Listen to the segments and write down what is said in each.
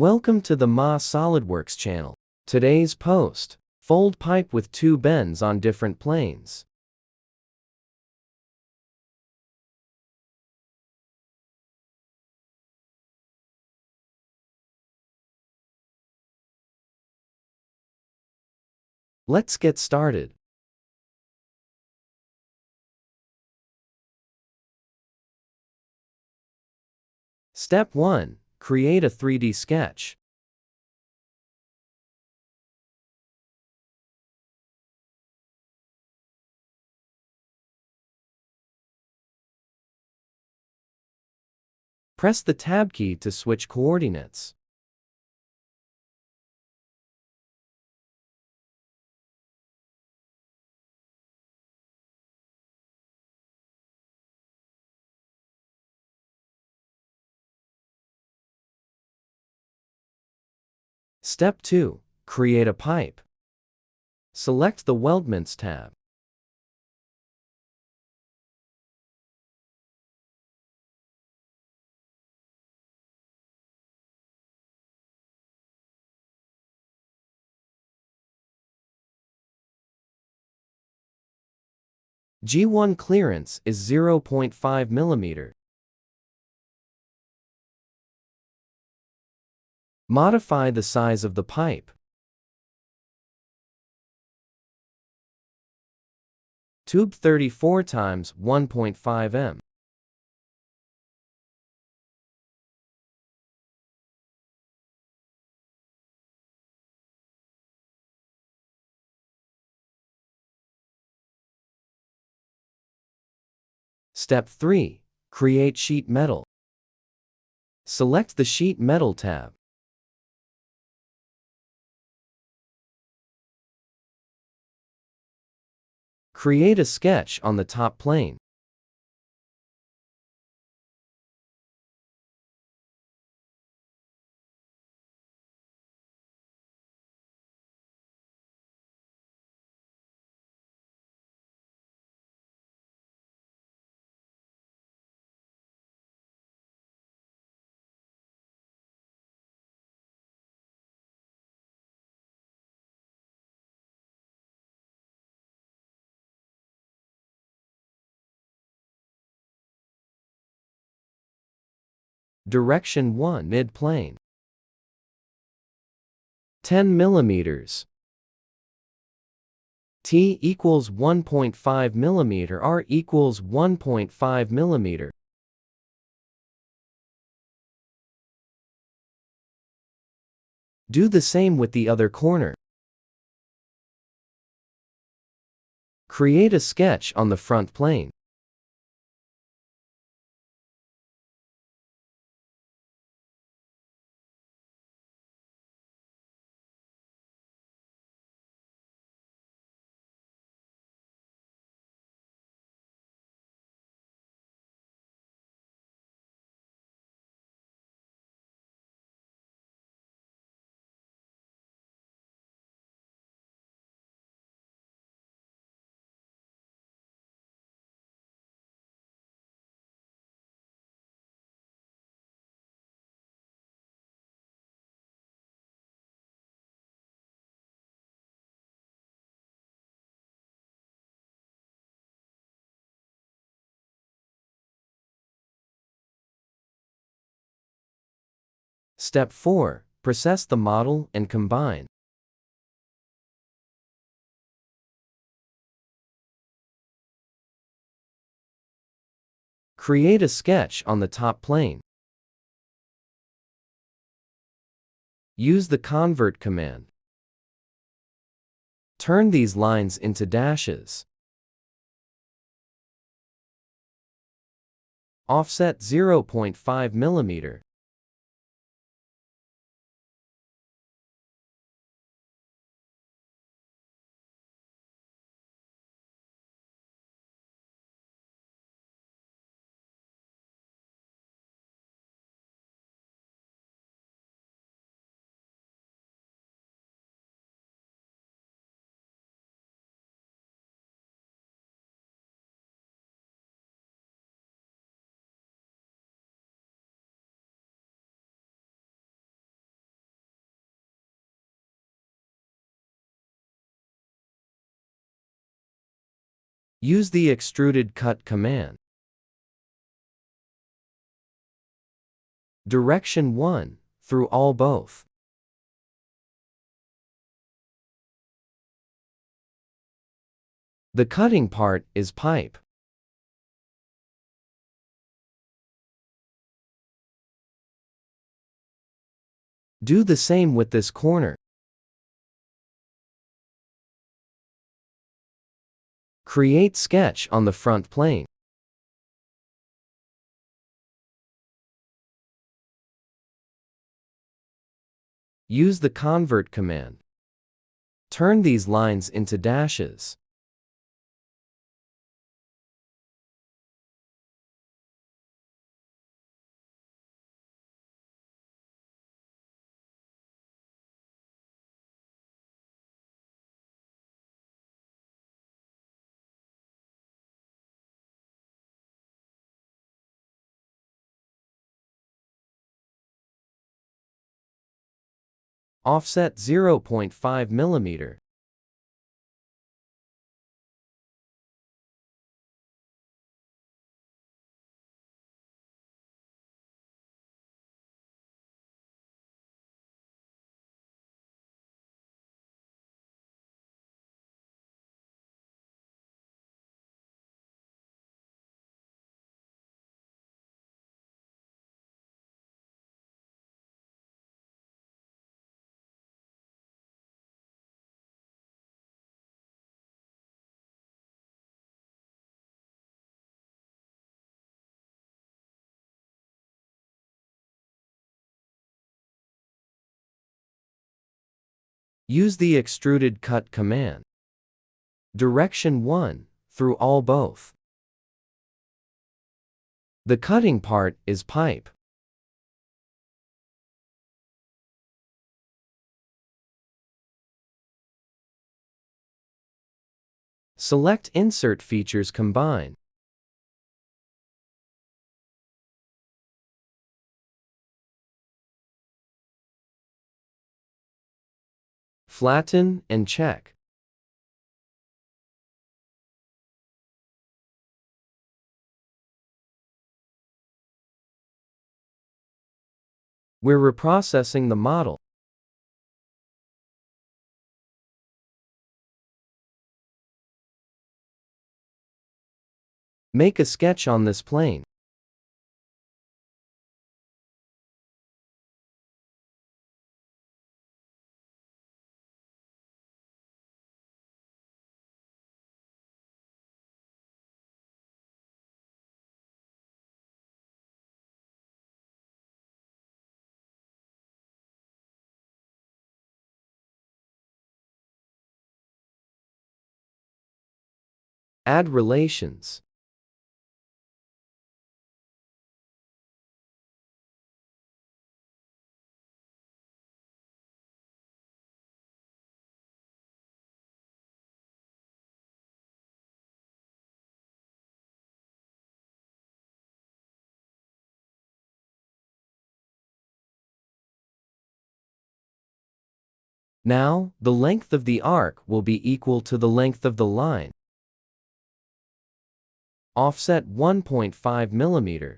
Welcome to the Solidworks channel. Today's post: fold pipe with two bends on different planes. Let's get started. Step 1. Create a 3D sketch. Press the Tab key to switch coordinates. Step 2. Create a pipe. Select the Weldments tab. G1 clearance is 0.5 mm. Modify the size of the pipe. Tube 34 times 1.5 m. Step 3. Create sheet metal. Select the Sheet Metal tab. Create a sketch on the top plane. Direction 1 mid-plane. 10 mm. T equals 1.5 mm. R equals 1.5 mm. Do the same with the other corner. Create a sketch on the front plane. Step 4. Process the model and combine. Create a sketch on the top plane. Use the Convert command. Turn these lines into dashes. Offset 0.5 mm. Use the extruded cut command. Direction 1, through all both. The cutting part is pipe. Do the same with this corner. Create sketch on the front plane. Use the convert command. Turn these lines into dashes. Offset 0.5 mm. Use the extruded cut command. Direction 1, through all both. The cutting part is pipe. Select Insert Features Combine. Flatten and check. We're reprocessing the model. Make a sketch on this plane. Add relations. Now, the length of the arc will be equal to the length of the line. Offset 1.5 mm.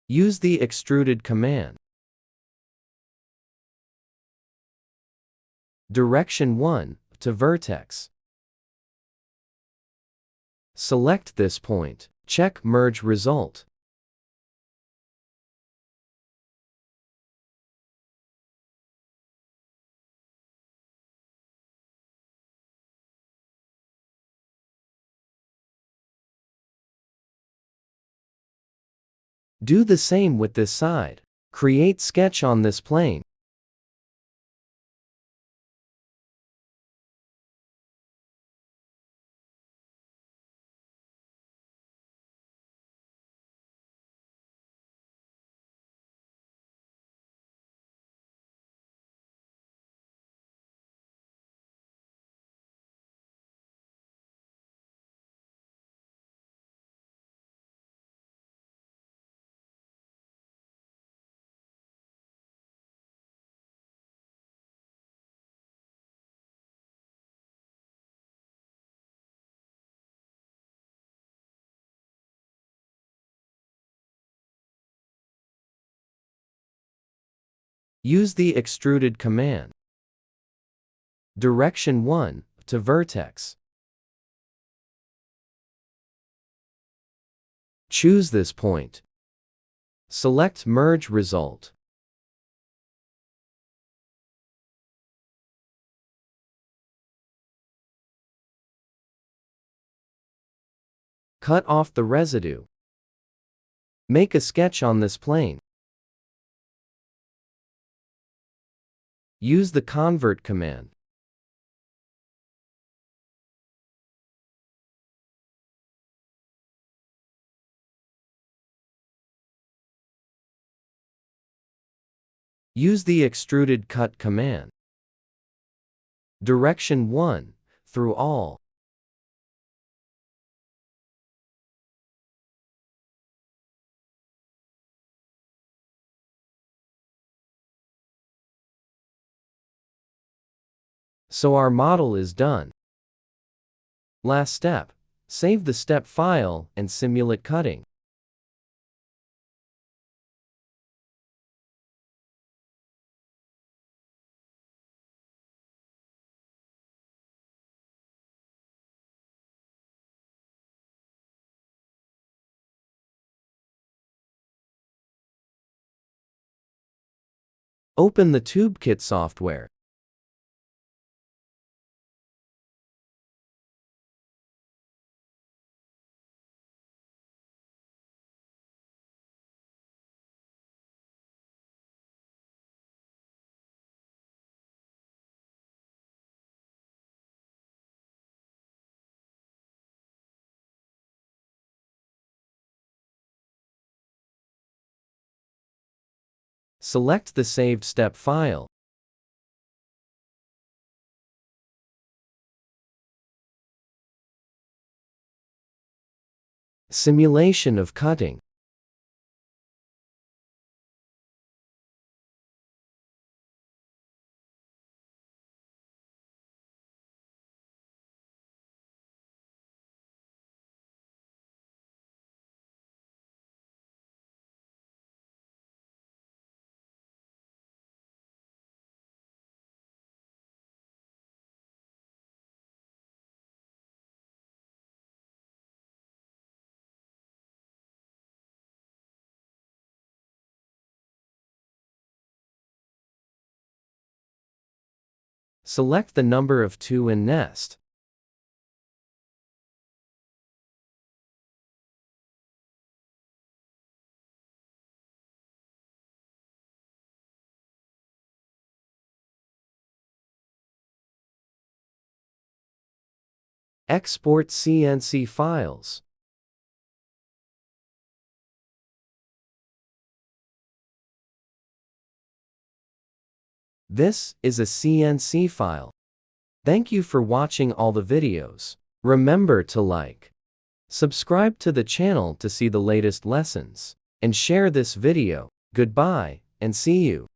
Use the extruded command. Direction 1, to vertex. Select this point. Check Merge Result. Do the same with this side. Create sketch on this plane. Use the extruded command. Direction 1 to vertex. Choose this point. Select Merge Result. Cut off the residue. Make a sketch on this plane. Use the Convert command. Use the Extruded Cut command. Direction 1 through all. So our model is done. Last step, save the step file and simulate cutting. Open the TubeKit software. Select the saved step file. Simulation of cutting. Select the number of 2 in nest. Export CNC files. This is a CNC file. Thank you for watching all the videos. Remember to like, subscribe to the channel to see the latest lessons, and share this video. Goodbye, and see you.